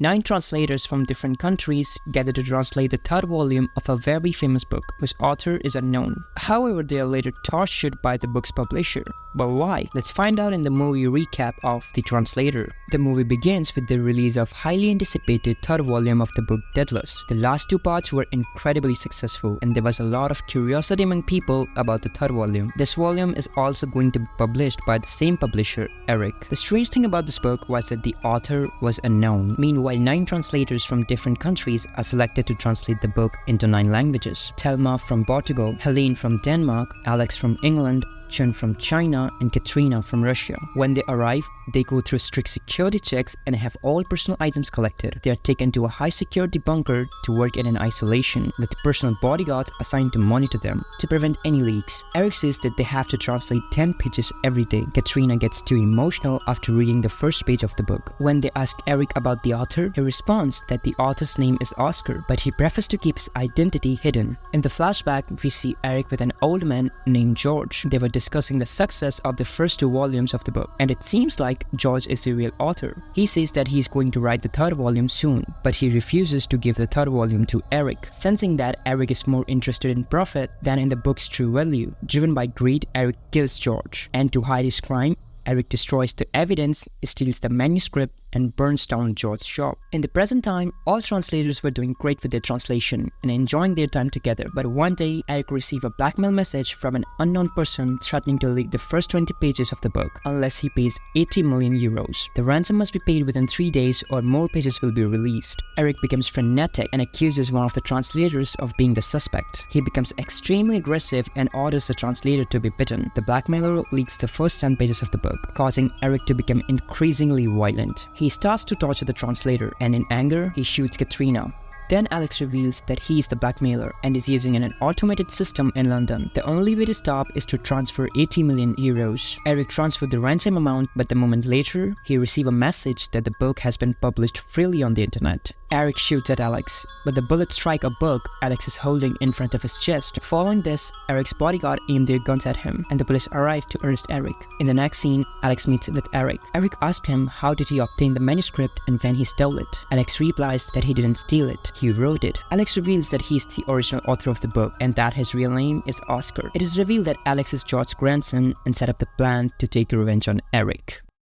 9 translators from different countries gather to translate the third volume of a very famous book whose author is unknown. However, they are later tortured by the book's publisher. But why? Let's find out in the movie recap of The Translator. The movie begins with the release of highly anticipated third volume of the book Deathless. The last 2 parts were incredibly successful and there was a lot of curiosity among people about the third volume. This volume is also going to be published by the same publisher, Eric. The strange thing about this book was that the author was unknown. Meanwhile, 9 translators from different countries are selected to translate the book into 9 languages. Thelma from Portugal, Helene from Denmark, Alex from England, Chun from China, and Katrina from Russia. When they arrive, they go through strict security checks and have all personal items collected. They are taken to a high security bunker to work in isolation, with personal bodyguards assigned to monitor them to prevent any leaks. Eric says that they have to translate 10 pages every day. Katrina gets too emotional after reading the first page of the book. When they ask Eric about the author, he responds that the author's name is Oscar, but he prefers to keep his identity hidden. In the flashback, we see Eric with an old man named George. They were discussing the success of the first 2 volumes of the book, and it seems like George is the real author. He says that he is going to write the third volume soon, but he refuses to give the third volume to Eric, sensing that Eric is more interested in profit than in the book's true value. Driven by greed, Eric kills George, and to hide his crime, Eric destroys the evidence, steals the manuscript, and burns down George's shop. In the present time, all translators were doing great with their translation and enjoying their time together, but one day, Eric received a blackmail message from an unknown person threatening to leak the first 20 pages of the book unless he pays 80 million euros. The ransom must be paid within 3 days or more pages will be released. Eric becomes frenetic and accuses one of the translators of being the suspect. He becomes extremely aggressive and orders the translator to be beaten. The blackmailer leaks the first 10 pages of the book, causing Eric to become increasingly violent. He starts to torture the translator, and in anger, he shoots Katrina. Then Alex reveals that he is the blackmailer and is using an automated system in London. The only way to stop is to transfer 80 million euros. Eric transferred the ransom amount, but a moment later, he receives a message that the book has been published freely on the internet. Eric shoots at Alex, but the bullets strike a book Alex is holding in front of his chest. Following this, Eric's bodyguard aimed their guns at him, and the police arrive to arrest Eric. In the next scene, Alex meets with Eric. Eric asks him how did he obtain the manuscript and when he stole it. Alex replies that he didn't steal it, he wrote it. Alex reveals that he is the original author of the book and that his real name is Oscar. It is revealed that Alex is George's grandson and set up the plan to take revenge on Eric.